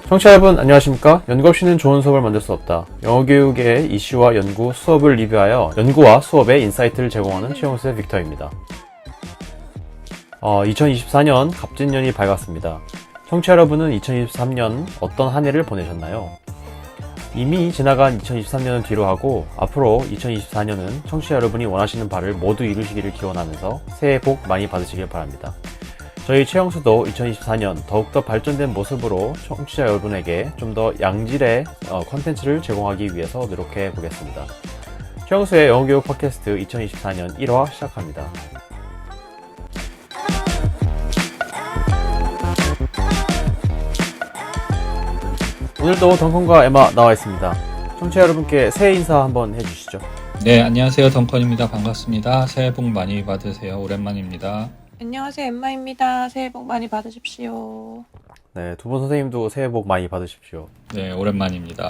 청취자 여러분 안녕하십니까? 연구 없이는 좋은 수업을 만들 수 없다. 영어 교육의 이슈와 연구, 수업을 리뷰하여 연구와 수업의 인사이트를 제공하는 최용수의 빅터입니다. 2024년 갑진년이 밝았습니다. 청취자 여러분은 2023년 어떤 한 해를 보내셨나요? 이미 지나간 2023년은 뒤로 하고 앞으로 2024년은 청취자 여러분이 원하시는 바를 모두 이루시기를 기원하면서 새해 복 많이 받으시길 바랍니다. 저희 최영수도 2024년 더욱더 발전된 모습으로 청취자 여러분에게 좀 더 양질의 컨텐츠를 제공하기 위해서 노력해 보겠습니다. 최영수의 영어교육 팟캐스트 2024년 1화 시작합니다. 오늘도 덩컨과 에마 나와 있습니다. 청취자 여러분께 새해 인사 한번 해주시죠. 네, 안녕하세요. 덩컨입니다. 반갑습니다. 새해 복 많이 받으세요. 오랜만입니다. 안녕하세요. 엠마입니다. 새해 복 많이 받으십시오. 네, 두 분 선생님도 새해 복 많이 받으십시오. 네, 오랜만입니다.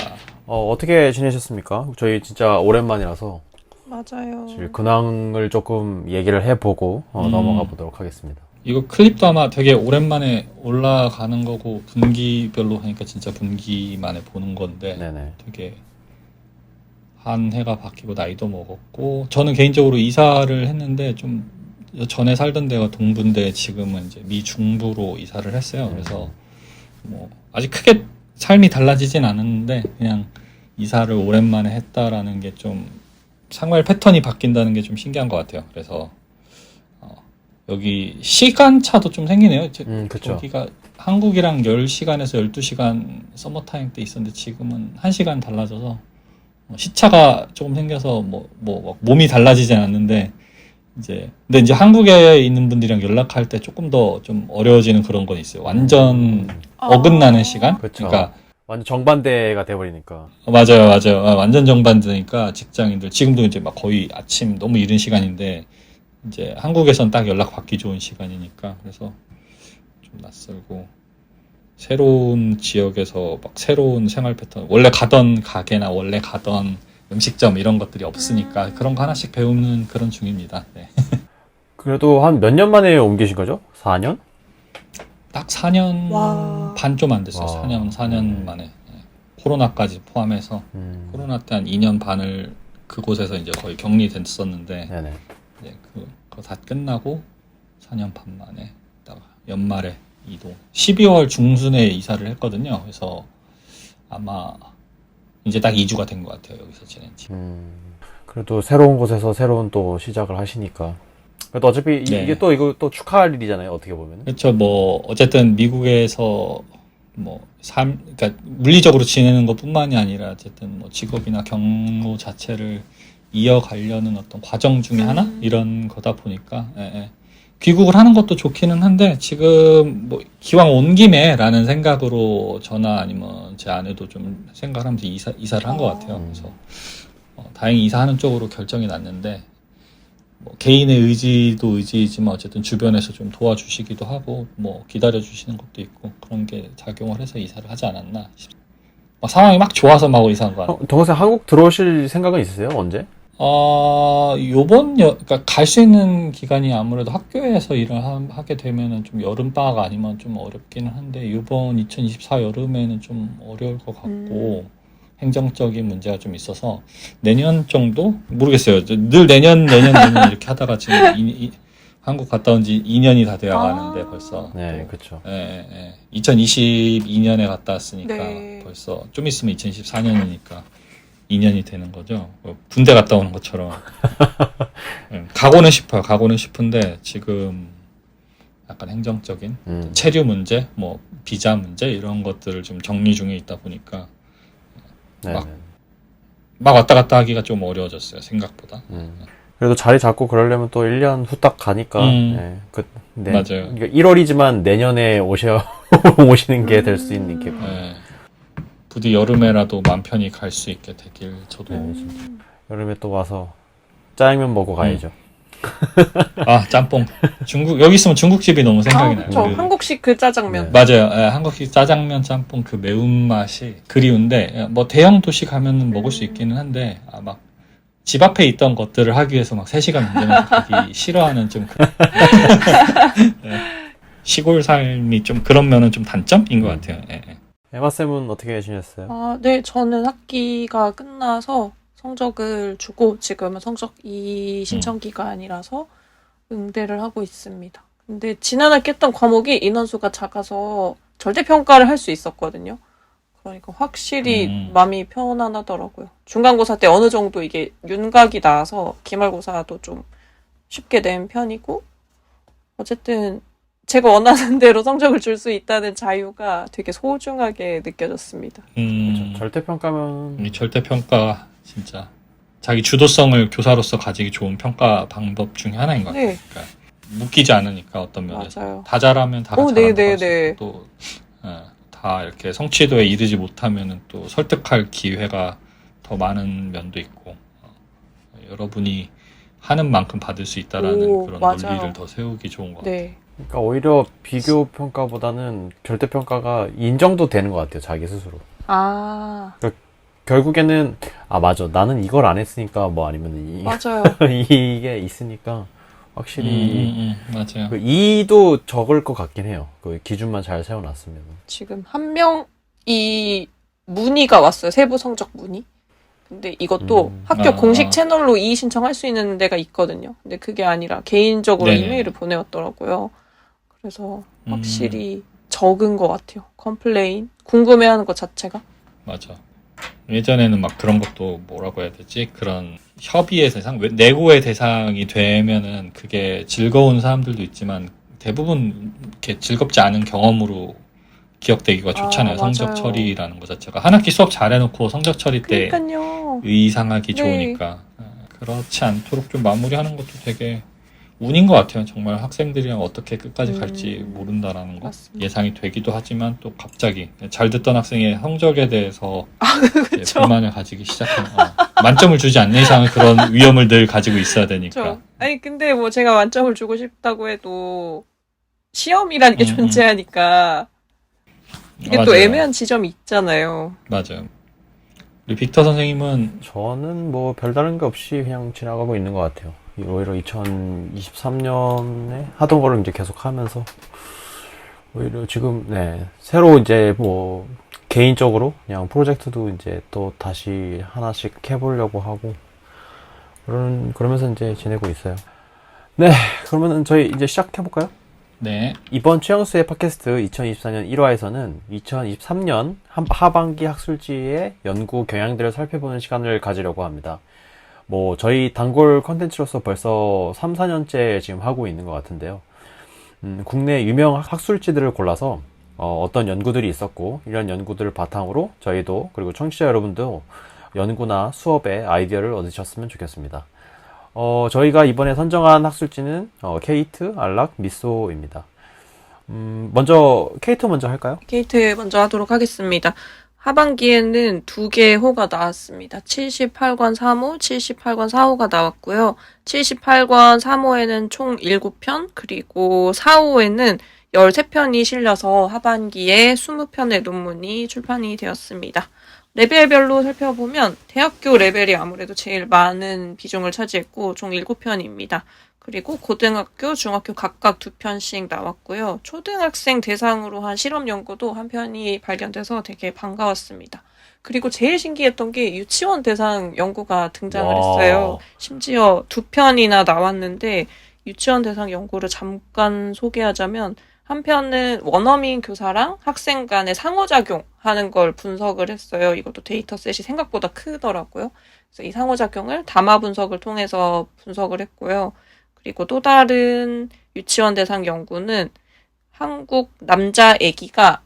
어떻게 지내셨습니까? 저희 진짜 오랜만이라서 맞아요. 근황을 조금 얘기를 해보고 넘어가 보도록 하겠습니다. 이거 클립도 아마 되게 오랜만에 올라가는 거고 분기별로 하니까 진짜 분기만에 보는 건데 네네. 되게 한 해가 바뀌고 나이도 먹었고 저는 개인적으로 이사를 했는데 좀 전에 살던 데가 동부인데 지금은 이제 미 중부로 이사를 했어요. 그래서 뭐 아직 크게 삶이 달라지진 않았는데 그냥 이사를 오랜만에 했다라는 게 좀 생활 패턴이 바뀐다는 게 좀 신기한 것 같아요. 그래서 여기 시간 차도 좀 생기네요. 그쵸. 여기가 한국이랑 10시간에서 12시간 서머타임 때 있었는데 지금은 1시간 달라져서 시차가 조금 생겨서 몸이 달라지진 않는데 근데 이제 한국에 있는 분들이랑 연락할 때 조금 더 좀 어려워지는 그런 건 있어요. 완전 어긋나는 시간? 그쵸. 그러니까 완전 정반대가 돼버리니까. 맞아요. 완전 정반대니까 직장인들 지금도 이제 막 거의 아침 너무 이른 시간인데 이제 한국에선 딱 연락 받기 좋은 시간이니까 그래서 좀 낯설고 새로운 지역에서 막 새로운 생활 패턴 원래 가던 가게나 원래 가던 음식점 이런 것들이 없으니까 그런 거 하나씩 배우는 그런 중입니다. 네. 그래도 한 몇 년 만에 옮기신 거죠? 4년? 딱 4년 와. 반 좀 안 됐어요. 와. 4년 만에. 네. 코로나까지 포함해서 코로나 때 한 2년 반을 그곳에서 이제 거의 격리됐었는데 네네. 이제 그거 다 끝나고 4년 반 만에 딱 연말에 이동. 12월 중순에 이사를 했거든요. 그래서 아마 이제 딱 2주가 된 것 같아요. 여기서 지낸 지. 그래도 새로운 곳에서 새로운 또 시작을 하시니까. 그래도 어차피 네. 이거 또 축하할 일이잖아요. 어떻게 보면. 그렇죠. 어쨌든 미국에서 그러니까 물리적으로 지내는 것뿐만이 아니라 어쨌든 직업이나 경로 자체를 이어가려는 어떤 과정 중에 하나 이런 거다 보니까 귀국을 하는 것도 좋기는 한데 지금 기왕 온 김에라는 생각으로 저나 아니면 제 아내도 좀 생각하면서 이사를 한 것 같아요. 그래서 다행히 이사하는 쪽으로 결정이 났는데 개인의 의지도 의지이지만 어쨌든 주변에서 좀 도와주시기도 하고 기다려주시는 것도 있고 그런 게 작용을 해서 이사를 하지 않았나 싶습니다. 상황이 막 좋아서 막 이사한 거 아니에요. 동생 한국 들어오실 생각은 있으세요? 언제? 그러니까 갈 수 있는 기간이 아무래도 학교에서 일을 하게 되면은 좀 여름방학 아니면 좀 어렵기는 한데 이번 2024 여름에는 좀 어려울 것 같고 행정적인 문제가 좀 있어서 내년 정도? 모르겠어요. 늘 내년 이렇게 하다가 지금 한국 갔다 온 지 2년이 다 되어 가는데 벌써. 네, 그렇죠. 2022년에 갔다 왔으니까 네. 벌써 좀 있으면 2024년이니까 2년이 되는 거죠. 군대 갔다 오는 것처럼. 가고는 싶은데 지금 약간 행정적인 체류 문제, 비자 문제 이런 것들을 좀 정리 중에 있다 보니까 막 왔다 갔다 하기가 좀 어려워졌어요. 생각보다. 그래도 자리 잡고 그러려면 또 1년 후딱 가니까. 네. 맞아요. 그러니까 1월이지만 내년에 오시는 게 될 수 있는 게. 부디 여름에라도 맘 편히 갈 수 있게 되길 저도. 여름에 또 와서 짜장면 먹고 가야죠. 짬뽕. 여기 있으면 중국집이 너무 생각이 나요. 저 한국식 그 짜장면. 맞아요. 한국식 짜장면, 짬뽕 그 매운맛이 그리운데 대형 도시 가면 먹을 수 있기는 한데 막 집 앞에 있던 것들을 하기 위해서 막 3시간 운전을 가기 싫어하는 좀 시골 삶이 좀 그런 면은 좀 단점인 것 같아요. 에마쌤은 어떻게 지냈어요? 아, 네, 저는 학기가 끝나서 성적을 주고 지금은 성적 음. 신청 기간이라서 응대를 하고 있습니다. 근데 지난 학기 했던 과목이 인원수가 작아서 절대평가를 할 수 있었거든요. 그러니까 확실히 음. 마음이 편안하더라고요. 중간고사 때 어느 정도 이게 윤곽이 나와서 기말고사도 좀 쉽게 낸 편이고, 어쨌든 제가 원하는 대로 성적을 줄 수 있다는 자유가 되게 소중하게 느껴졌습니다. 절대평가면 이 절대평가 진짜 자기 주도성을 교사로서 가지기 좋은 평가 방법 중에 하나인 것 같아요. 네, 그러니까 묶이지 않으니까 어떤 면에서 맞아요. 다 잘하면 다가 오, 잘한다고 할 수 네네네. 있고 또 다 이렇게 성취도에 이르지 못하면은 또 설득할 기회가 더 많은 면도 있고 여러분이 하는 만큼 받을 수 있다라는 오, 그런 맞아요. 논리를 더 세우기 좋은 것 같아요. 네, 그러니까 오히려 비교 평가보다는 절대평가가 인정도 되는 것 같아요. 자기 스스로. 아, 결국에는 맞아. 나는 이걸 안 했으니까 뭐 아니면 맞아요. 이게 있으니까 확실히 맞아요. 그 이도 적을 것 같긴 해요. 그 기준만 잘 세워놨으면. 지금 한 명이 문의가 왔어요. 세부 성적 문의. 근데 이것도 학교 공식 채널로 이의 신청할 수 있는 데가 있거든요. 근데 그게 아니라 개인적으로 네네. 이메일을 보내왔더라고요. 그래서 확실히 적은 것 같아요. 컴플레인, 궁금해하는 것 자체가. 맞아. 예전에는 막 그런 것도 뭐라고 해야 되지? 그런 협의의 대상, 내고의 대상이 되면은 그게 즐거운 사람들도 있지만 대부분 이렇게 즐겁지 않은 경험으로 기억되기가 좋잖아요. 성적 맞아요. 처리라는 것 자체가. 한 학기 수업 잘해놓고 성적 처리 때 그러니까요. 의상하기 네. 좋으니까. 그렇지 않도록 좀 마무리하는 것도 되게 운인 것 같아요. 정말 학생들이랑 어떻게 끝까지 갈지 모른다라는 거. 맞습니다. 예상이 되기도 하지만 또 갑자기 잘 듣던 학생의 성적에 대해서 그쵸. 불만을 가지기 시작하면 만점을 주지 않는 이상은 그런 위험을 늘 가지고 있어야 되니까. 그쵸. 아니, 근데 뭐 제가 만점을 주고 싶다고 해도 시험이라는 게 존재하니까 이게 또 맞아요. 애매한 지점이 있잖아요. 맞아요. 우리 빅터 선생님은 저는 뭐 별다른 게 없이 그냥 지나가고 있는 것 같아요. 오히려 2023년에 하던 거를 이제 계속 하면서 오히려 지금 새로 이제 뭐 개인적으로 그냥 프로젝트도 이제 또 다시 하나씩 해보려고 하고 그러면서 이제 지내고 있어요. 네, 그러면은 저희 이제 시작해볼까요? 네. 이번 최영수의 팟캐스트 2024년 1화에서는 2023년 하반기 학술지의 연구 경향들을 살펴보는 시간을 가지려고 합니다. 뭐 저희 단골 컨텐츠로서 벌써 3, 4년째 지금 하고 있는 것 같은데요. 국내 유명 학술지들을 골라서 어떤 연구들이 있었고 이런 연구들을 바탕으로 저희도 그리고 청취자 여러분도 연구나 수업에 아이디어를 얻으셨으면 좋겠습니다. 저희가 이번에 선정한 학술지는 케이트, 알락, 미소입니다. 케이트 먼저 할까요? 케이트 먼저 하도록 하겠습니다. 하반기에는 2개의 호가 나왔습니다. 78권 3호, 78권 4호가 나왔고요. 78권 3호에는 총 7편, 그리고 4호에는 13편이 실려서 하반기에 20편의 논문이 출판이 되었습니다. 레벨별로 살펴보면 대학교 레벨이 아무래도 제일 많은 비중을 차지했고 총 7편입니다. 그리고 고등학교, 중학교 각각 2편씩 나왔고요. 초등학생 대상으로 한 실험 연구도 한 편이 발견돼서 되게 반가웠습니다. 그리고 제일 신기했던 게 유치원 대상 연구가 등장을 했어요. 심지어 2편이나 나왔는데 유치원 대상 연구를 잠깐 소개하자면 한 편은 원어민 교사랑 학생 간의 상호작용하는 걸 분석을 했어요. 이것도 데이터셋이 생각보다 크더라고요. 그래서 이 상호작용을 담화 분석을 통해서 분석을 했고요. 그리고 또 다른 유치원 대상 연구는 한국 남자 아기가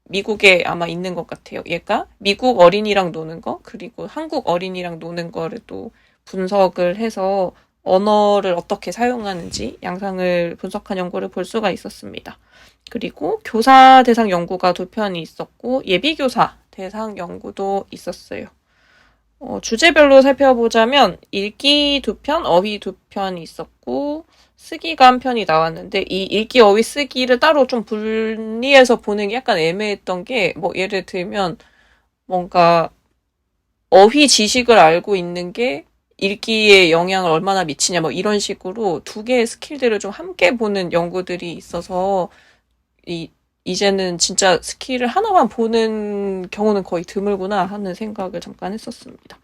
미국에 아마 있는 것 같아요. 얘가 미국 어린이랑 노는 거, 그리고 한국 어린이랑 노는 거를 또 분석을 해서 언어를 어떻게 사용하는지 양상을 분석한 연구를 볼 수가 있었습니다. 그리고 교사 대상 연구가 2편이 있었고 예비교사 대상 연구도 있었어요. 주제별로 살펴보자면 읽기 2편, 어휘 2편이 있었고 쓰기가 1편이 나왔는데 이 읽기, 어휘, 쓰기를 따로 좀 분리해서 보는 게 약간 애매했던 게 뭐 예를 들면 뭔가 어휘 지식을 알고 있는 게 읽기에 영향을 얼마나 미치냐 뭐 이런 식으로 2개의 스킬들을 좀 함께 보는 연구들이 있어서 이 이제는 진짜 스킬을 하나만 보는 경우는 거의 드물구나 하는 생각을 잠깐 했었습니다.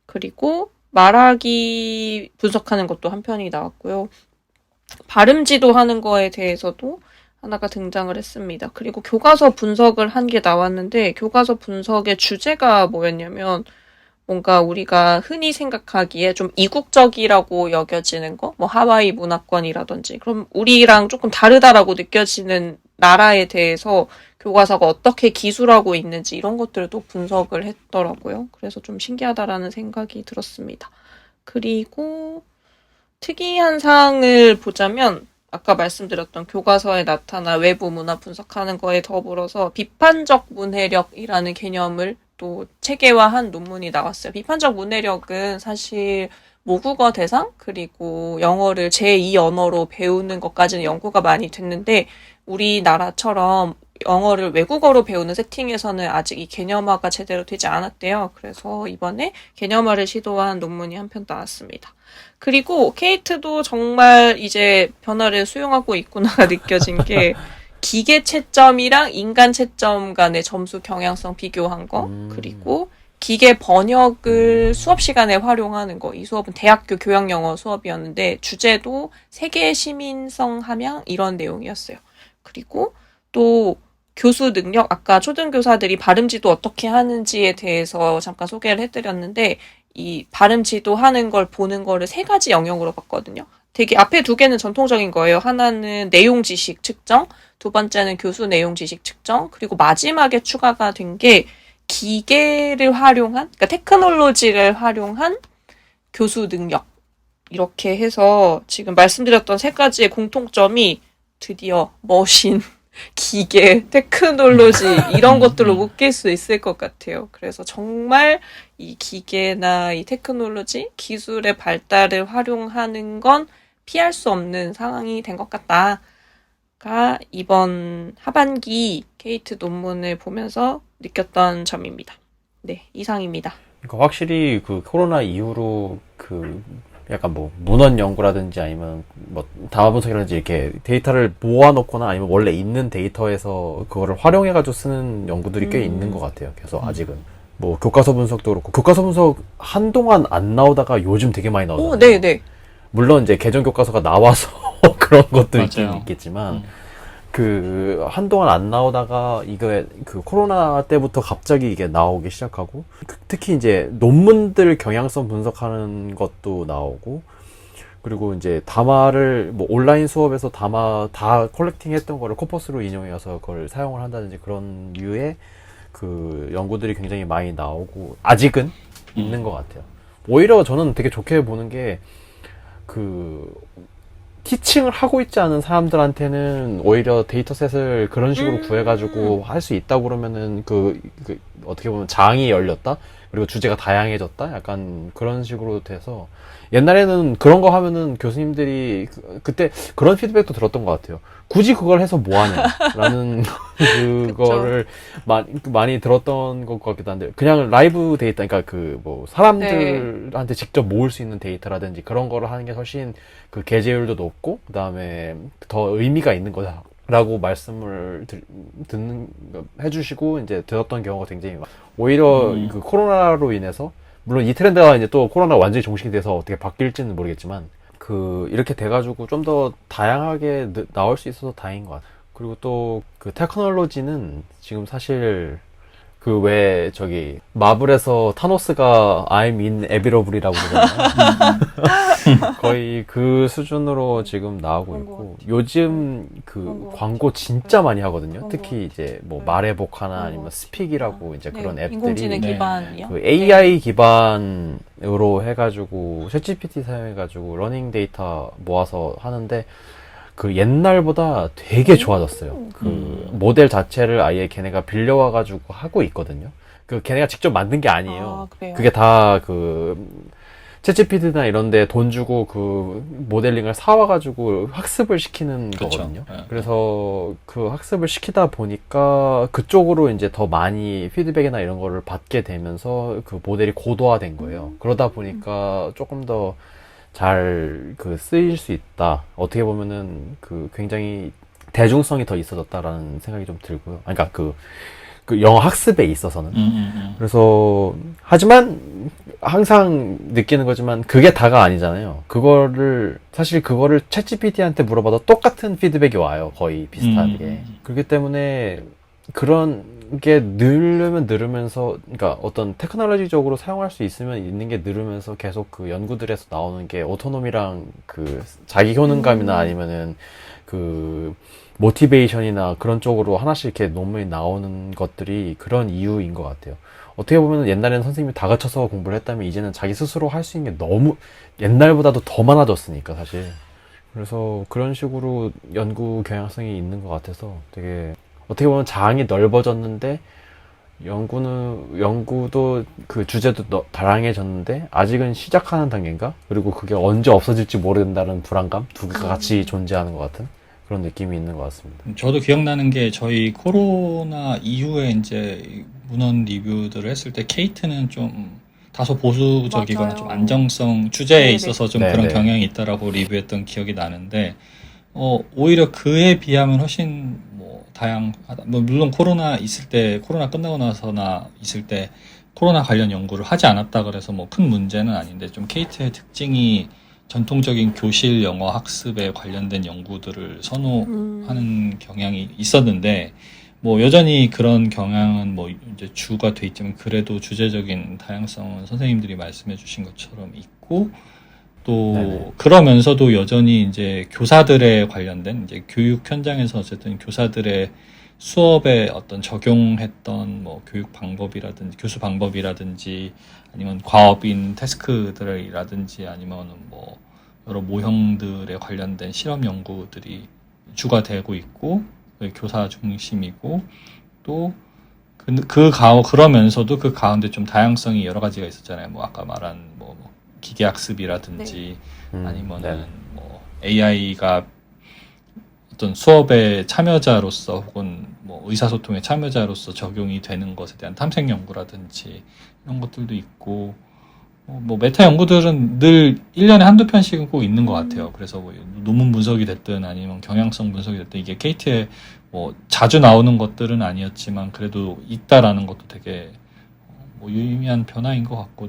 그리고 말하기 분석하는 것도 한 편이 나왔고요. 발음 지도하는 거에 대해서도 하나가 등장을 했습니다. 그리고 교과서 분석을 한 게 나왔는데 교과서 분석의 주제가 뭐였냐면 뭔가 우리가 흔히 생각하기에 좀 이국적이라고 여겨지는 거, 뭐 하와이 문화권이라든지 그럼 우리랑 조금 다르다라고 느껴지는 나라에 대해서 교과서가 어떻게 기술하고 있는지 이런 것들도 분석을 했더라고요. 그래서 좀 신기하다라는 생각이 들었습니다. 그리고 특이한 사항을 보자면 아까 말씀드렸던 교과서에 나타난 외부 문화 분석하는 거에 더불어서 비판적 문해력이라는 개념을 또 체계화한 논문이 나왔어요. 비판적 문해력은 사실 모국어 대상 그리고 영어를 제2 언어로 배우는 것까지는 연구가 많이 됐는데 우리나라처럼 영어를 외국어로 배우는 세팅에서는 아직 이 개념화가 제대로 되지 않았대요. 그래서 이번에 개념화를 시도한 논문이 한 편 나왔습니다. 그리고 케이트도 정말 이제 변화를 수용하고 있구나가 느껴진 게 기계 채점이랑 인간 채점 간의 점수 경향성 비교한 거, 그리고 기계 번역을 수업 시간에 활용하는 거. 이 수업은 대학교 교양영어 수업이었는데 주제도 세계 시민성 함양 이런 내용이었어요. 그리고 또 교수 능력, 아까 초등교사들이 발음 지도 어떻게 하는지에 대해서 잠깐 소개를 해드렸는데 이 발음 지도하는 걸 보는 거를 3가지 영역으로 봤거든요. 되게 앞에 2개는 전통적인 거예요. 하나는 내용 지식 측정, 2번째는 교수 내용 지식 측정, 그리고 마지막에 추가가 된 게 기계를 활용한, 그러니까 테크놀로지를 활용한 교수 능력. 이렇게 해서 지금 말씀드렸던 3가지의 공통점이 드디어 머신, 기계, 테크놀로지 이런 것들로 묶일 수 있을 것 같아요. 그래서 정말 이 기계나 이 테크놀로지, 기술의 발달을 활용하는 건 피할 수 없는 상황이 된 것 같다가 이번 하반기 케이트 논문을 보면서 느꼈던 점입니다. 네, 이상입니다. 그러니까 확실히 그 코로나 이후로 그 약간 뭐 문헌 연구라든지 아니면 뭐 담화 분석이라든지 이렇게 데이터를 모아놓거나 아니면 원래 있는 데이터에서 그거를 활용해가지고 쓰는 연구들이 꽤 있는 것 같아요. 그래서 아직은 뭐 교과서 분석도 그렇고 교과서 분석 한동안 안 나오다가 요즘 되게 많이 나오잖아요. 오, 네네. 물론 이제 개정 교과서가 나와서 그런 것도 있긴 맞아요. 있겠지만 그 한동안 안 나오다가 이거 그 코로나 때부터 갑자기 이게 나오기 시작하고 특히 이제 논문들 경향성 분석하는 것도 나오고 그리고 이제 담화를 뭐 온라인 수업에서 담화 다 컬렉팅 했던 거를 코퍼스로 인용해서 그걸 사용을 한다든지 그런 류의 그 연구들이 굉장히 많이 나오고 아직은 있는 것 같아요. 오히려 저는 되게 좋게 보는 게 그 티칭을 하고 있지 않은 사람들한테는 오히려 데이터셋을 그런 식으로 구해가지고 할 수 있다고 그러면은 그 어떻게 보면 장이 열렸다? 그리고 주제가 다양해졌다? 약간 그런 식으로 돼서 옛날에는 그런 거 하면은 교수님들이 그때 그런 피드백도 들었던 것 같아요. 굳이 그걸 해서 뭐 하냐? 라는 그거를 많이 들었던 것 같기도 한데 그냥 라이브 데이터, 그러니까 그 뭐 사람들한테 직접 모을 수 있는 데이터라든지 그런 거를 하는 게 훨씬 그 게재율도 높고 그 다음에 더 의미가 있는 거다라고 말씀을 해주시고 이제 들었던 경우가 굉장히 많아요. 오히려 그 코로나로 인해서 물론 이 트렌드가 이제 또 코로나 완전히 종식이 돼서 어떻게 바뀔지는 모르겠지만 그 이렇게 돼가지고 좀 더 다양하게 나올 수 있어서 다행인 것 같아요. 그리고 또 그 테크놀로지는 지금 사실 그 왜 저기 마블에서 타노스가 I'm inevitable이라고 그러잖아요. 거의 그 수준으로 지금 나오고 있고 요즘 그 광고 진짜 많이 하거든요. 특히 이제 뭐 말해보카나 아니면 스픽이라고 이제 그런 앱들이 인공지능 기반이요. 그 AI 기반으로 해가지고 챗GPT 사용해가지고 러닝 데이터 모아서 하는데 그 옛날보다 되게 좋아졌어요. 그 모델 자체를 아예 걔네가 빌려와가지고 하고 있거든요. 그 걔네가 직접 만든 게 아니에요. 그래요? 그게 다 그 챗GPT나 이런데 돈 주고 그 모델링을 사와가지고 학습을 시키는 그쵸. 거거든요. 네. 그래서 그 학습을 시키다 보니까 그쪽으로 이제 더 많이 피드백이나 이런 거를 받게 되면서 그 모델이 고도화된 거예요. 그러다 보니까 조금 더 잘 그 쓰일 수 있다. 어떻게 보면은 그 굉장히 대중성이 더 있어졌다라는 생각이 좀 들고요. 아니, 그러니까 그 영어 학습에 있어서는. 그래서 하지만 항상 느끼는 거지만 그게 다가 아니잖아요. 사실 그거를 챗GPT한테 물어봐도 똑같은 피드백이 와요. 거의 비슷하게. 그렇기 때문에 그런 게 늘으면서, 그러니까 어떤 테크놀로지적으로 사용할 수 있으면 있는 게 늘으면서 계속 그 연구들에서 나오는 게 오토노미랑 그 자기 효능감이나 아니면은 그 모티베이션이나 그런 쪽으로 하나씩 이렇게 논문이 나오는 것들이 그런 이유인 것 같아요. 어떻게 보면 옛날에는 선생님이 다 갖춰서 공부를 했다면 이제는 자기 스스로 할 수 있는 게 너무 옛날보다도 더 많아졌으니까 사실. 그래서 그런 식으로 연구 경향성이 있는 것 같아서 되게 어떻게 보면 장이 넓어졌는데 연구도 그 주제도 다양해졌는데 아직은 시작하는 단계인가? 그리고 그게 언제 없어질지 모른다는 불안감? 두 개가 같이 존재하는 것 같은 그런 느낌이 있는 것 같습니다. 저도 기억나는 게 저희 코로나 이후에 이제 문헌 리뷰들을 했을 때 케이트는 좀 다소 보수적이거나 맞아요. 좀 안정성 주제에 네네. 있어서 좀 네네. 그런 경향이 있다라고 리뷰했던 기억이 나는데 오히려 그에 비하면 훨씬 뭐 다양하다. 뭐 물론 코로나 끝나고 나서나 있을 때 코로나 관련 연구를 하지 않았다 그래서 뭐 큰 문제는 아닌데 좀 케이트의 특징이 전통적인 교실 영어 학습에 관련된 연구들을 선호하는 경향이 있었는데 뭐 여전히 그런 경향은 뭐 이제 주가 돼 있지만 그래도 주제적인 다양성은 선생님들이 말씀해 주신 것처럼 있고 또 네네. 그러면서도 여전히 이제 교사들에 관련된 이제 교육 현장에서 어쨌든 교사들의 수업에 어떤 적용했던 뭐 교육 방법이라든지 교수 방법이라든지 아니면 과업인 태스크들이라든지 아니면 뭐 여러 모형들에 관련된 실험 연구들이 주가 되고 있고 교사 중심이고 또 그러면서도 그 가운데 좀 다양성이 여러 가지가 있었잖아요. 뭐 아까 말한 뭐 기계학습이라든지 아니면은 네네. 뭐 AI가 어떤 수업의 참여자로서 혹은 뭐 의사소통의 참여자로서 적용이 되는 것에 대한 탐색 연구라든지 이런 것들도 있고 뭐 메타 연구들은 늘 1년에 한두 편씩은 꼭 있는 것 같아요. 그래서 뭐 논문 분석이 됐든 아니면 경향성 분석이 됐든 이게 케이트에 뭐 자주 나오는 것들은 아니었지만 그래도 있다라는 것도 되게 뭐 유의미한 변화인 것 같고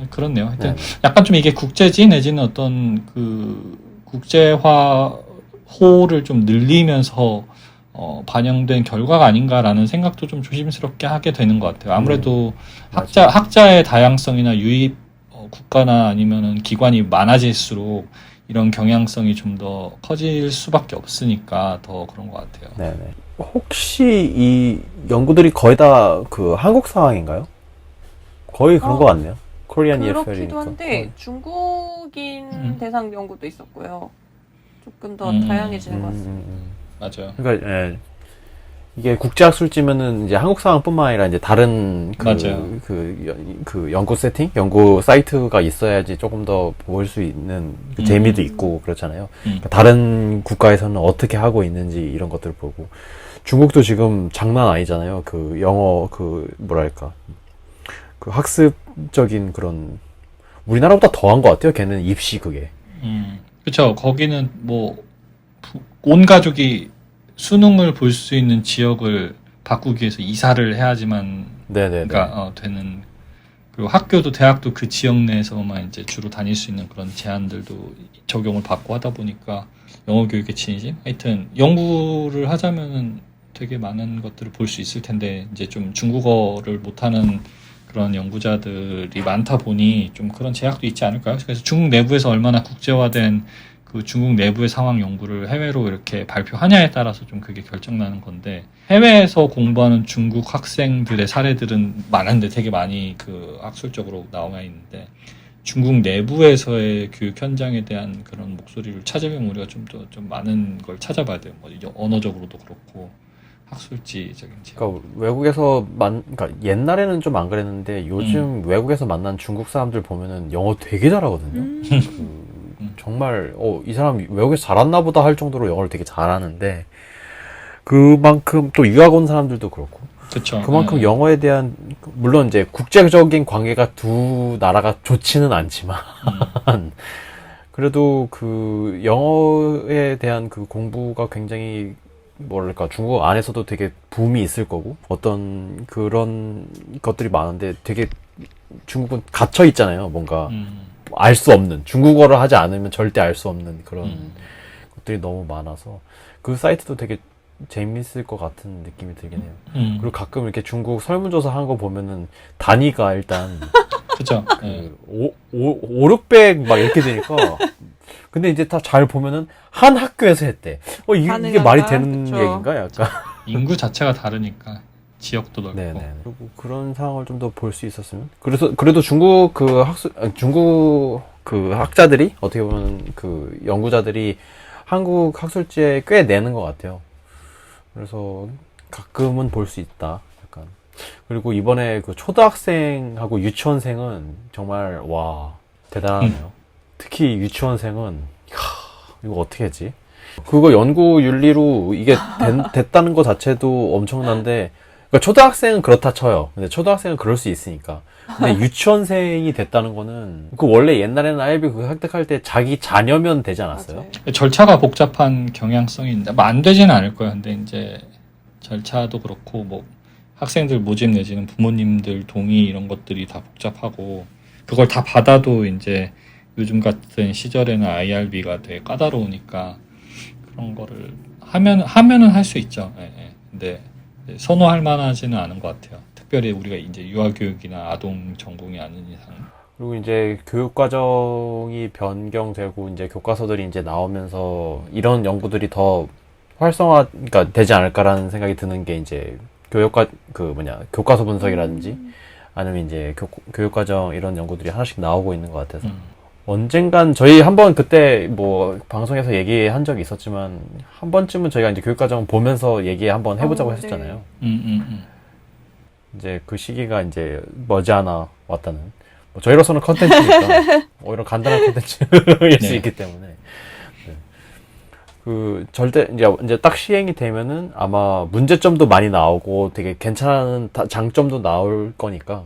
그렇네요. 하여튼 약간 좀 이게 국제지 내지는 어떤 그 국제화호를 좀 늘리면서 반영된 결과가 아닌가라는 생각도 좀 조심스럽게 하게 되는 것 같아요. 아무래도 학자의 다양성이나 유입 국가나 아니면은 기관이 많아질수록 이런 경향성이 좀 더 커질 수밖에 없으니까 더 그런 것 같아요. 네네. 혹시 이 연구들이 거의 다 그 한국 상황인가요? 거의 그런 것 같네요. 코리안 그렇기도 EFL이니까. 한데 중국인 대상 연구도 있었고요. 조금 더 음. 다양해지는 것 같습니다. 맞아요. 그러니까 이게 국제학술지면은 이제 한국 상황뿐만 아니라 이제 다른 맞아요. 그 연구 세팅, 연구 사이트가 있어야지 조금 더 볼 수 있는 그 재미도 있고 그렇잖아요. 그러니까 다른 국가에서는 어떻게 하고 있는지 이런 것들을 보고 중국도 지금 장난 아니잖아요. 그 영어 그 뭐랄까 그 학습적인 그런 우리나라보다 더한 것 같아요. 걔는 입시 그게. 그렇죠. 거기는 뭐 온 가족이 수능을 볼 수 있는 지역을 바꾸기 위해서 이사를 해야지만 네네네. 그러니까 되는 그리고 학교도 대학도 그 지역 내에서만 이제 주로 다닐 수 있는 그런 제한들도 적용을 받고 하다 보니까 영어 교육의 진심 하여튼 연구를 하자면은 되게 많은 것들을 볼 수 있을 텐데 이제 좀 중국어를 못하는 그런 연구자들이 많다 보니 좀 그런 제약도 있지 않을까요? 그래서 중국 내부에서 얼마나 국제화된 그 중국 내부의 상황 연구를 해외로 이렇게 발표하냐에 따라서 좀 그게 결정나는 건데 해외에서 공부하는 중국 학생들의 사례들은 많은데 되게 많이 그 학술적으로 나와 있는데 중국 내부에서의 교육 현장에 대한 그런 목소리를 찾으려면 우리가 좀 더 좀 많은 걸 찾아봐야 돼요. 뭐 언어적으로도 그렇고 학술지적인 제약. 그러니까 외국에서 그러니까 옛날에는 좀 안 그랬는데 요즘 외국에서 만난 중국 사람들 보면은 영어 되게 잘하거든요. 정말 이 사람 외국에서 잘했나 보다 할 정도로 영어를 되게 잘하는데 그만큼 또 유학 온 사람들도 그렇고 그쵸. 그만큼 영어에 대한 물론 이제 국제적인 관계가 두 나라가 좋지는 않지만 그래도 그 영어에 대한 그 공부가 굉장히 뭐랄까 중국 안에서도 되게 붐이 있을 거고 어떤 그런 것들이 많은데 되게 중국은 갇혀 있잖아요. 뭔가 알 수 없는 중국어를 하지 않으면 절대 알 수 없는 그런 것들이 너무 많아서 그 사이트도 되게 재밌을 것 같은 느낌이 들긴 해요. 그리고 가끔 이렇게 중국 설문조사 한 거 보면은 단위가 일단 그죠? 그 600 막 이렇게 되니까 근데 이제 다 잘 보면은 한 학교에서 했대. 이게 말이 되는 그쵸. 얘기인가 약간. 인구 자체가 다르니까 지역도 넓고. 네네. 그리고 그런 상황을 좀 더 볼 수 있었으면. 그래도 중국 중국 그 학자들이 어떻게 보면 그 연구자들이 한국 학술지에 꽤 내는 것 같아요. 그래서 가끔은 볼 수 있다. 약간. 그리고 이번에 그 초등학생하고 유치원생은 정말 와 대단하네요. 특히 유치원생은 이거 어떻게 했지? 그거 연구 윤리로 이게 됐다는 것 자체도 엄청난데 그러니까 초등학생은 그렇다 쳐요. 근데 초등학생은 그럴 수 있으니까. 근데 유치원생이 됐다는 거는 그 원래 옛날에는 아이비 그 획득할 때 자기 자녀면 되지 않았어요? 맞아요. 절차가 복잡한 경향성이 있는데 뭐 안 되지는 않을 거예요. 근데 이제 절차도 그렇고 뭐 학생들 모집 내지는 부모님들 동의 이런 것들이 다 복잡하고 그걸 다 받아도 이제 요즘 같은 시절에는 IRB가 되게 까다로우니까 그런 거를 하면은 할 수 있죠. 예, 예. 근데 선호할 만하지는 않은 것 같아요. 특별히 우리가 이제 유아교육이나 아동 전공이 아닌 이상. 그리고 이제 교육 과정이 변경되고 이제 교과서들이 이제 나오면서 이런 연구들이 더 활성화가 되지 않을까라는 생각이 드는 게 이제 교과서 분석이라든지 아니면 이제 교육 과정 이런 연구들이 하나씩 나오고 있는 것 같아서 언젠간 저희 한번 그때 뭐 방송에서 얘기한 적이 있었지만 한 번쯤은 저희가 이제 교육 과정 보면서 얘기 한번 해보자고 했었잖아요. 이제 그 시기가 이제 머지않아 왔다는. 뭐 저희로서는 컨텐츠니까 오히려 간단한 컨텐츠일 수 네. 있기 때문에 네. 그 절대 이제 딱 시행이 되면은 아마 문제점도 많이 나오고 되게 괜찮은 장점도 나올 거니까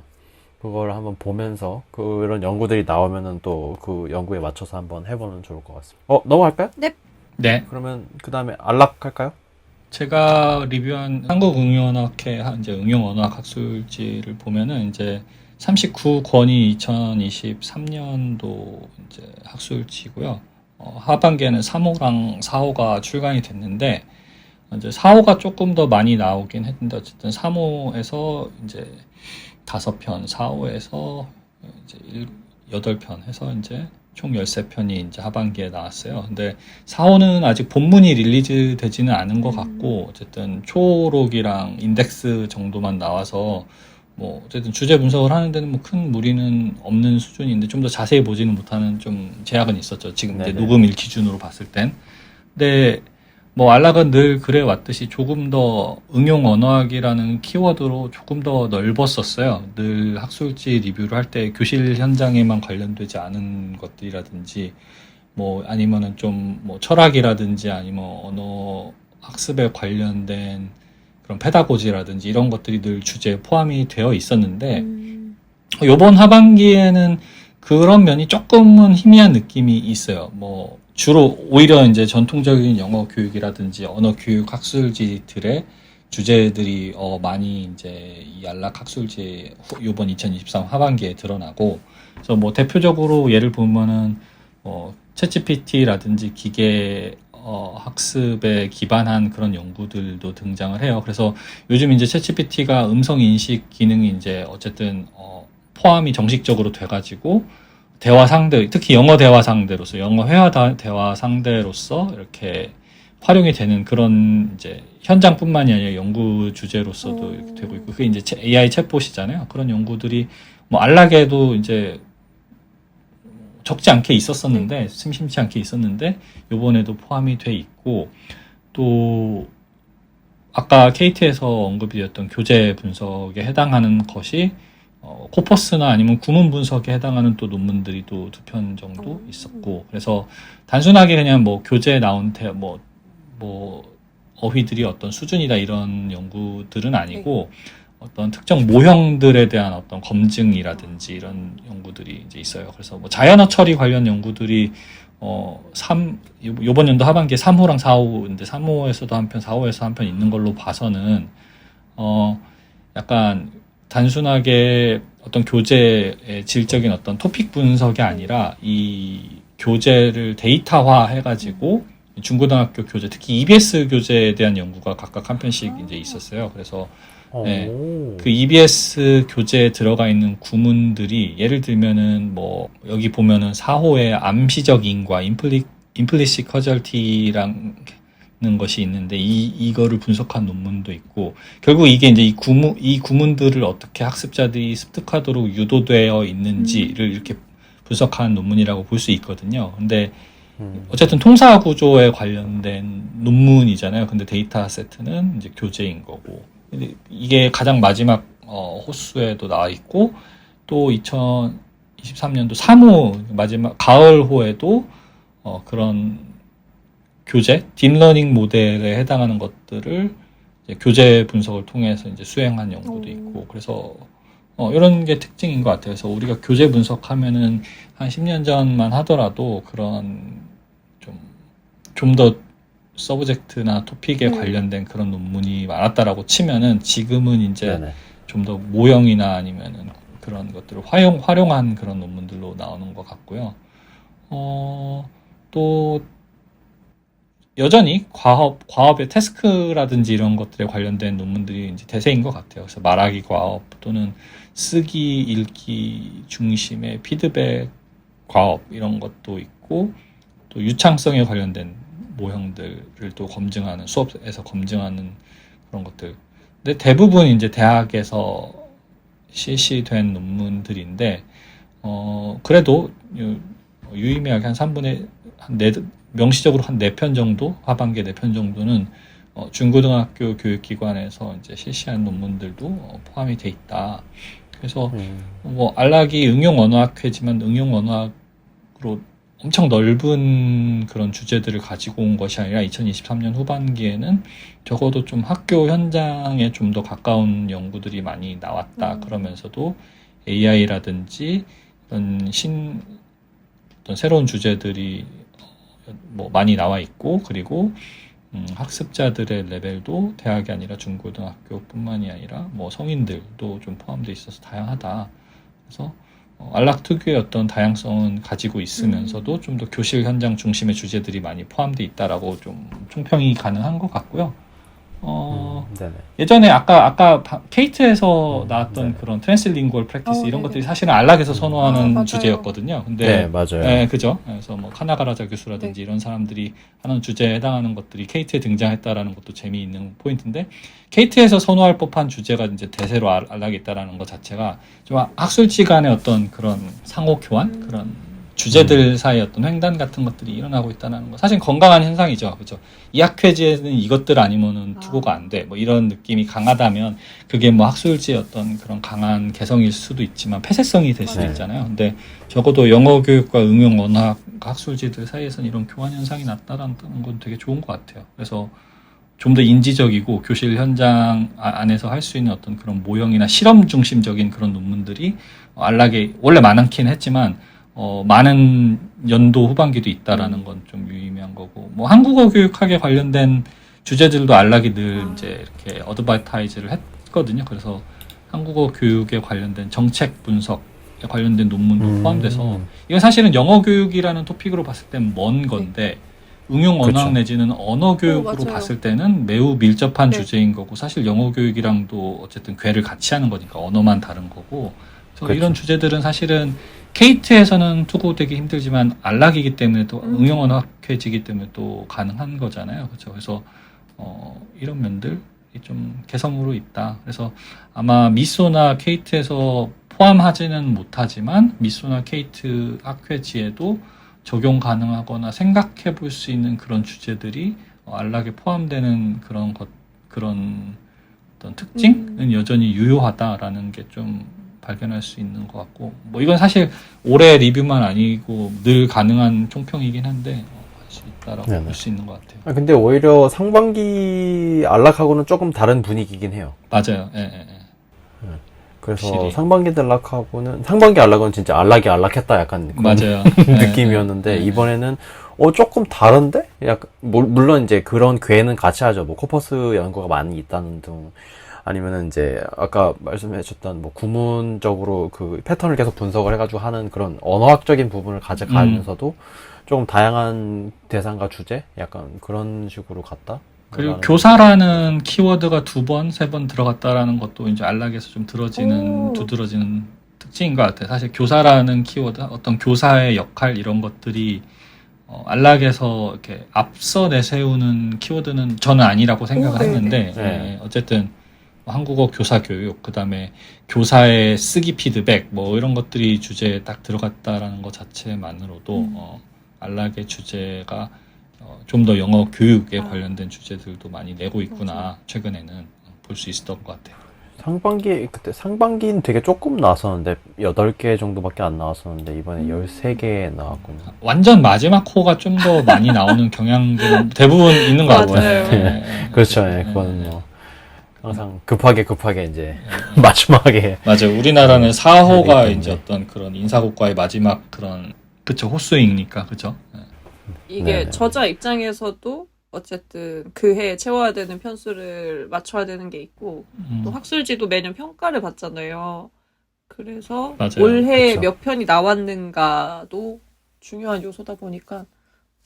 그걸 한번 보면서 그런 연구들이 나오면은 또 그 연구에 맞춰서 한번 해보면 좋을 것 같습니다. 넘어갈까요? 네. 그러면 그 다음에 안락할까요? 제가 리뷰한 한국응용언어학회 이제 응용언어학 학술지를 보면은 이제 39권이 2023년도 이제 학술지고요. 하반기에는 3호랑 4호가 출간이 됐는데 이제 4호가 조금 더 많이 나오긴 했는데 어쨌든 3호에서 이제 5편, 4호에서 이제 8편 해서 이제 총 13편이 이제 하반기에 나왔어요. 근데 4호는 아직 본문이 릴리즈 되지는 않은 것 같고, 어쨌든 초록이랑 인덱스 정도만 나와서, 뭐, 어쨌든 주제 분석을 하는 데는 뭐 큰 무리는 없는 수준인데, 좀 더 자세히 보지는 못하는 좀 제약은 있었죠. 지금 이제 네네. 녹음일 기준으로 봤을 땐. 근데, 뭐, 안락은 늘 그래 왔듯이 조금 더 응용 언어학이라는 키워드로 조금 더 넓었었어요. 늘 학술지 리뷰를 할 때 교실 현장에만 관련되지 않은 것들이라든지, 뭐, 아니면은 좀, 뭐, 철학이라든지 아니면 언어 학습에 관련된 그런 페다고지라든지 이런 것들이 늘 주제에 포함이 되어 있었는데, 요번 하반기에는 그런 면이 조금은 희미한 느낌이 있어요. 뭐, 주로 오히려 이제 전통적인 영어 교육이라든지 언어 교육 학술지들의 주제들이 많이 이제 이 안락 학술지 요번 2023 하반기에 드러나고, 그래서 뭐 대표적으로 예를 보면은 챗GPT라든지 기계 학습에 기반한 그런 연구들도 등장을 해요. 그래서 요즘 이제 챗GPT가 음성 인식 기능이 이제 어쨌든 포함이 정식적으로 돼가지고 대화 상대, 특히 영어 대화 상대로서, 영어 회화 대화 상대로서 이렇게 활용이 되는 그런 이제 현장뿐만이 아니라 연구 주제로서도 이렇게 되고 있고, 그게 이제 AI 챗봇이잖아요. 그런 연구들이 뭐 안락에도 이제 적지 않게 있었었는데, 심심치 않게 있었는데, 요번에도 포함이 돼 있고, 또 아까 KT에서 언급이 되었던 교재 분석에 해당하는 것이 코퍼스나 아니면 구문 분석에 해당하는 또 논문들이 또 2편 정도 있었고, 그래서 단순하게 그냥 뭐 교재에 나온 뭐 어휘들이 어떤 수준이다 이런 연구들은 아니고, 어떤 특정 모형들에 대한 어떤 검증이라든지 이런 연구들이 이제 있어요. 그래서 뭐 자연어 처리 관련 연구들이 요번 연도 하반기에 3호랑 4호인데 3호에서도 한 편, 4호에서 한 편 있는 걸로 봐서는 약간 단순하게 어떤 교재의 질적인 어떤 토픽 분석이 아니라 이 교재를 데이터화 해가지고 중고등학교 교재, 특히 EBS 교재에 대한 연구가 각각 한 편씩 이제 있었어요. 그래서 네, 그 EBS 교재에 들어가 있는 구문들이 예를 들면은 뭐 여기 보면은 4호의 암시적 인과 implicit causalty라는 것이 있는데 이거를 분석한 논문도 있고 결국 이게 이제 이 구문들을 어떻게 학습자들이 습득하도록 유도되어 있는지를 이렇게 분석한 논문이라고 볼 수 있거든요. 근데 어쨌든 통사 구조에 관련된 논문이잖아요. 근데 데이터 세트는 이제 교재인 거고. 근데 이게 가장 마지막 호수에도 나와 있고 또 2023년도 3호 마지막 가을호에도 그런 교재 딥러닝 모델에 해당하는 것들을 이제 교재 분석을 통해서 이제 수행한 연구도 있고 그래서 이런 게 특징인 것 같아요. 그래서 우리가 교재 분석하면은 한 10년 전만 하더라도 그런 좀 더 서브젝트나 토픽에 관련된 그런 논문이 많았다라고 치면은 지금은 이제 좀 더 모형이나 아니면은 그런 것들을 활용한 그런 논문들로 나오는 것 같고요. 또 여전히 과업의 태스크라든지 이런 것들에 관련된 논문들이 이제 대세인 것 같아요. 그래서 말하기 과업 또는 쓰기, 읽기 중심의 피드백 과업 이런 것도 있고 또 유창성에 관련된 모형들을 또 검증하는 수업에서 검증하는 그런 것들. 근데 대부분 이제 대학에서 실시된 논문들인데 그래도 유의미하게 한 3분의 한 명시적으로 한 4편 정도 하반기에 4편 정도는 중고등학교 교육기관에서 이제 실시한 논문들도 포함이 돼 있다. 그래서 뭐 안락이 응용 언어학회지만 응용 언어학으로 엄청 넓은 그런 주제들을 가지고 온 것이 아니라 2023년 후반기에는 적어도 좀 학교 현장에 좀 더 가까운 연구들이 많이 나왔다. 그러면서도 AI라든지 어떤 새로운 주제들이 뭐 많이 나와 있고 그리고 학습자들의 레벨도 대학이 아니라 중고등학교뿐만이 아니라 뭐 성인들도 좀 포함되어 있어서 다양하다. 그래서 안락 특유의 어떤 다양성은 가지고 있으면서도 좀 더 교실 현장 중심의 주제들이 많이 포함되어 있다라고 좀 총평이 가능한 것 같고요. 예전에 아까 케이트에서 나왔던 그런 트랜스링구얼 프랙티스 이런 것들이 사실은 안락에서 선호하는 주제였거든요. 근데 네, 맞아요. 네, 그죠. 그래서 뭐 카나가라자 교수라든지 이런 사람들이 하는 주제에 해당하는 것들이 케이트에 등장했다라는 것도 재미있는 포인트인데 케이트에서 선호할 법한 주제가 이제 대세로 안락이 있다라는 것 자체가 좀 학술지 간의 어떤 그런 상호 교환 그런 주제들 사이의 어떤 횡단 같은 것들이 일어나고 있다는 거 사실 건강한 현상이죠. 그죠? 이 학회지에는 이것들 아니면은 투고가 안 돼. 뭐 이런 느낌이 강하다면 그게 뭐 학술지의 어떤 그런 강한 개성일 수도 있지만 폐쇄성이 될 수도 있잖아요. 근데 적어도 영어 교육과 응용 언어학 학술지들 사이에서는 이런 교환 현상이 나타나는 건 되게 좋은 것 같아요. 그래서 좀 더 인지적이고 교실 현장 안에서 할 수 있는 어떤 그런 모형이나 실험 중심적인 그런 논문들이 안락에 원래 많긴 했지만 많은 연도 후반기도 있다라는 건 좀 유의미한 거고, 뭐 한국어 교육학에 관련된 주제들도 안락이 늘 이제 이렇게 어드바타이즈를 했거든요. 그래서 한국어 교육에 관련된 정책 분석에 관련된 논문도 포함돼서 이건 사실은 영어 교육이라는 토픽으로 봤을 땐 먼 건데 응용 언어학 그렇죠. 내지는 언어 교육으로 맞아요. 봤을 때는 매우 밀접한 네. 주제인 거고 사실 영어 교육이랑도 어쨌든 궤를 같이 하는 거니까 언어만 다른 거고 그래서 그렇죠. 이런 주제들은 사실은 케이트에서는 투고되기 힘들지만 안락이기 때문에 또 응용 언어학회지기 때문에 또 가능한 거잖아요. 그렇죠. 그래서 이런 면들이 좀 개성으로 있다. 그래서 아마 미소나 케이트에서 포함하지는 못하지만 미소나 케이트 학회지에도 적용 가능하거나 생각해 볼 수 있는 그런 주제들이 안락에 포함되는 그런 어떤 특징은 여전히 유효하다라는 게 좀 발견할 수 있는 것 같고, 뭐 이건 사실 올해 리뷰만 아니고 늘 가능한 총평이긴 한데 할 수 있다라고 네네. 볼 수 있는 것 같아요. 근데 오히려 상반기 안락하고는 조금 다른 분위기긴 해요. 맞아요. 예, 예, 예. 그래서 확실히. 상반기 안락은 진짜 안락했다 약간 그런 맞아요. 느낌이었는데 이번에는 조금 다른데? 약간 물론 이제 그런 괴는 같이 하죠. 뭐 코퍼스 연구가 많이 있다는 등 아니면은 이제 아까 말씀해 주셨던 뭐 구문적으로 그 패턴을 계속 분석을 해가지고 하는 그런 언어학적인 부분을 가져가면서도 조금 다양한 대상과 주제 약간 그런 식으로 갔다. 그리고 교사라는 키워드가 2번, 3번 들어갔다라는 것도 이제 안락에서 좀 두드러지는 특징인 것 같아요. 사실 교사라는 키워드, 어떤 교사의 역할 이런 것들이 안락에서 이렇게 앞서 내세우는 키워드는 저는 아니라고 생각을 했는데 어쨌든 한국어 교사 교육, 그다음에 교사의 쓰기 피드백 뭐 이런 것들이 주제에 딱 들어갔다라는 것 자체만으로도 안락의 주제가 좀 더 영어 교육에 관련된 주제들도 많이 내고 있구나 최근에는 볼 수 있었던 것 같아요. 그때 상반기는 되게 조금 나왔었는데 8개 정도밖에 안 나왔었는데 이번에 13개 나왔군요. 완전 마지막 호가 좀 더 많이 나오는 경향들은 대부분 있는 것 같아요. 맞아요. 그렇죠. 그거는 뭐 항상 급하게 이제 마지막에 맞아요. 우리나라는 4호가 네, 이제 어떤 그런 인사고과의 마지막 그런 그쵸 호수이니까 그죠. 이게 네네. 저자 입장에서도 어쨌든 그 해에 채워야 되는 편수를 맞춰야 되는 게 있고 또 학술지도 매년 평가를 받잖아요. 그래서 맞아요. 올해 그쵸. 몇 편이 나왔는가도 중요한 요소다 보니까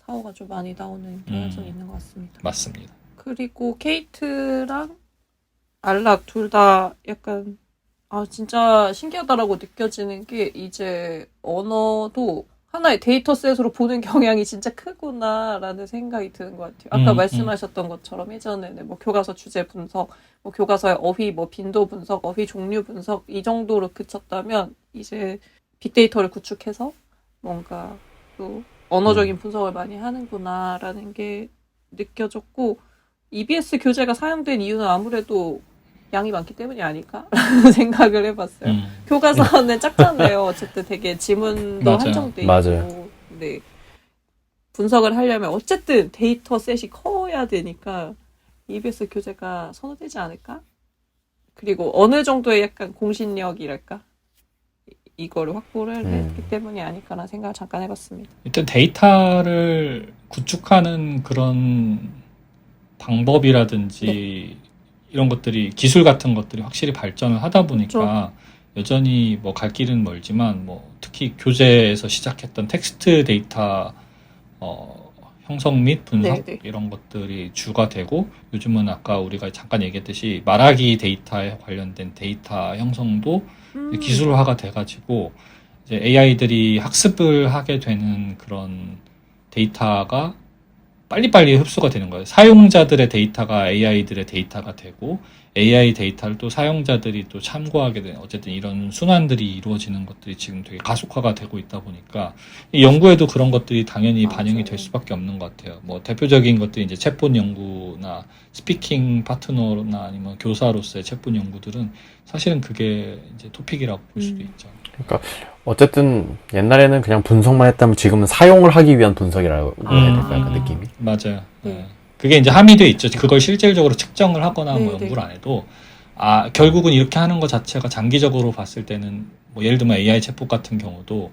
사호가 좀 많이 나오는 경향성이 있는 것 같습니다. 맞습니다. 그리고 케이트랑 안락 둘 다 약간 진짜 신기하다라고 느껴지는 게 이제 언어도 하나의 데이터셋으로 보는 경향이 진짜 크구나라는 생각이 드는 것 같아요. 아까 말씀하셨던 것처럼 예전에는 뭐 교과서 주제 분석, 뭐 교과서의 어휘, 뭐 빈도 분석, 어휘 종류 분석 이 정도로 그쳤다면 이제 빅데이터를 구축해서 뭔가 또 언어적인 분석을 많이 하는구나라는 게 느껴졌고 EBS 교재가 사용된 이유는 아무래도 양이 많기 때문이 아닐까라는 생각을 해봤어요. 교과서는 작잖아요. 어쨌든 되게 지문도 맞아요. 한정돼 있고. 맞아요. 네. 분석을 하려면 어쨌든 데이터 셋이 커야 되니까 EBS 교재가 선호되지 않을까? 그리고 어느 정도의 약간 공신력이랄까? 이거를 확보를 했기 때문이 아닐까라는 생각을 잠깐 해봤습니다. 일단 데이터를 구축하는 그런 방법이라든지 이런 것들이 기술 같은 것들이 확실히 발전을 하다 보니까 여전히 뭐 갈 길은 멀지만 뭐 특히 교재에서 시작했던 텍스트 데이터 형성 및 분석 네네. 이런 것들이 주가 되고 요즘은 아까 우리가 잠깐 얘기했듯이 말하기 데이터에 관련된 데이터 형성도 기술화가 돼가지고 이제 AI들이 학습을 하게 되는 그런 데이터가 빨리빨리 흡수가 되는 거예요. 사용자들의 데이터가 AI들의 데이터가 되고 AI 데이터를 또 사용자들이 또 참고하게 되는 어쨌든 이런 순환들이 이루어지는 것들이 지금 되게 가속화가 되고 있다 보니까 이 연구에도 그런 것들이 당연히 반영이 될 수밖에 없는 것 같아요. 뭐 대표적인 것들이 이제 챗봇 연구나 스피킹 파트너나 아니면 교사로서의 챗봇 연구들은 사실은 그게 이제 토픽이라고 볼 수도 있죠. 그러니까 어쨌든 옛날에는 그냥 분석만 했다면 지금은 사용을 하기 위한 분석이라고 해야 될까요? 그 느낌이. 맞아요. 네. 그게 이제 함의돼 있죠. 그걸 실질적으로 측정을 하거나 뭐 네, 연구를 안 해도 결국은 이렇게 하는 것 자체가 장기적으로 봤을 때는 뭐 예를 들면 AI 챗봇 같은 경우도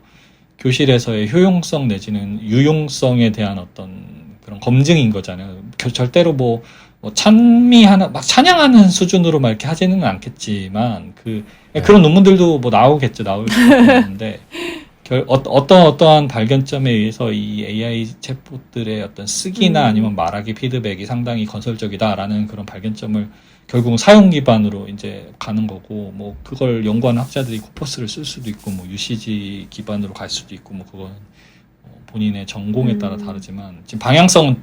교실에서의 효용성 내지는 유용성에 대한 어떤 그런 검증인 거잖아요. 절대로 뭐 찬미하는 막 찬양하는 수준으로 막 이렇게 하지는 않겠지만 그런 논문들도 뭐 나올 수밖에 없는데 어떠한 발견점에 의해서 이 AI 챗봇들의 어떤 쓰기나 아니면 말하기 피드백이 상당히 건설적이다라는 그런 발견점을 결국은 사용 기반으로 이제 가는 거고 뭐 그걸 연구하는 학자들이 코퍼스를 쓸 수도 있고 뭐 UCG 기반으로 갈 수도 있고 뭐 그건 본인의 전공에 따라 다르지만 지금 방향성은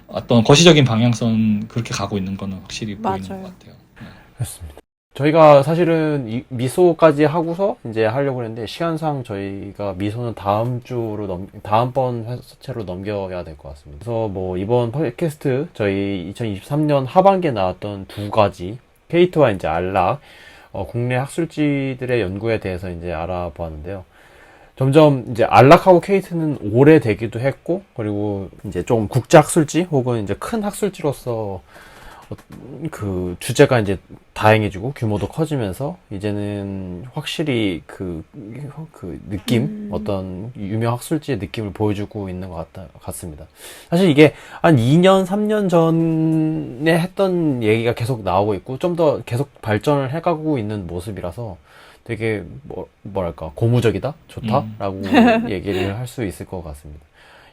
어떤 거시적인 방향성은 그렇게 가고 있는 거는 확실히 보이는 것 같아요. 그렇습니다. 저희가 사실은 미소까지 하고서 이제 하려고 했는데 시간상 저희가 미소는 다음번 회차로 넘겨야 될 것 같습니다. 그래서 뭐 이번 팟캐스트 저희 2023년 하반기에 나왔던 2가지 케이트와 이제 안락 국내 학술지들의 연구에 대해서 이제 알아보았는데요. 점점 이제 안락하고 케이트는 오래되기도 했고 그리고 이제 좀 국제 학술지 혹은 이제 큰 학술지로서 그 주제가 이제 다양해지고 규모도 커지면서 이제는 확실히 그 느낌, 어떤 유명 학술지의 느낌을 보여주고 있는 것 같습니다. 사실 이게 한 2년, 3년 전에 했던 얘기가 계속 나오고 있고 좀 더 계속 발전을 해가고 있는 모습이라서 되게 뭐랄까 고무적이다, 좋다라고 얘기를 할 수 있을 것 같습니다.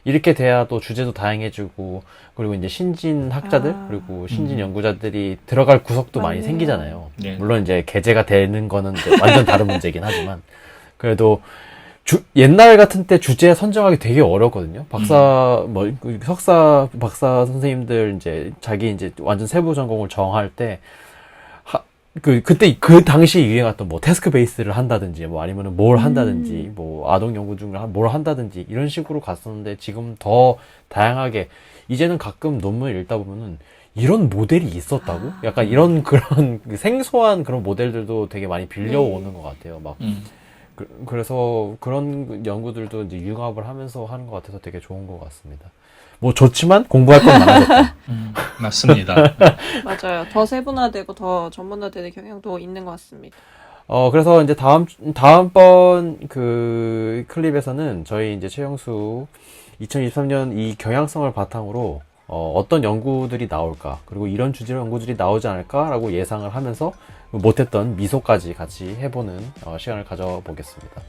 이렇게 돼야 또 주제도 다양해지고 그리고 이제 신진 학자들 그리고 신진 연구자들이 들어갈 구석도 많이 맞네요. 생기잖아요. 네. 물론 이제 게재가 되는 거는 이제 완전 다른 문제긴 하지만 그래도 옛날 같은 때 주제 선정하기 되게 어렵거든요. 석사 박사 선생님들 이제 자기 이제 완전 세부 전공을 정할 때 그때 그 당시에 유행했던 뭐 태스크 베이스를 한다든지 뭐 아니면은 뭘 한다든지 뭐 아동 연구 중을 뭘 한다든지 이런 식으로 갔었는데 지금 더 다양하게 이제는 가끔 논문을 읽다 보면은 이런 모델이 있었다고? 약간 이런 그런 생소한 그런 모델들도 되게 많이 빌려오는 것 같아요. 막 그래서 그런 연구들도 이제 융합을 하면서 하는 것 같아서 되게 좋은 것 같습니다. 뭐 좋지만 공부할 건 많아졌다. 맞습니다. 맞아요. 더 세분화되고 더 전문화되는 경향도 있는 것 같습니다. 그래서 이제 다음번 그 클립에서는 저희 이제 최영수 2023년 이 경향성을 바탕으로 어떤 연구들이 나올까, 그리고 이런 주제로 연구들이 나오지 않을까라고 예상을 하면서 못했던 미소까지 같이 해보는 시간을 가져보겠습니다.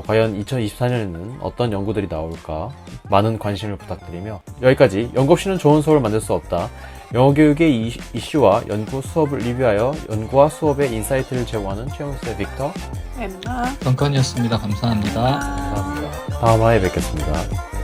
과연 2024년에는 어떤 연구들이 나올까 많은 관심을 부탁드리며 여기까지 연구 없이는 좋은 수업을 만들 수 없다. 영어 교육의 이슈와 연구 수업을 리뷰하여 연구와 수업의 인사이트를 제공하는 최영수의 빅터 엠나 건건이었습니다. 감사합니다. 감사합니다. 다음 화에 뵙겠습니다.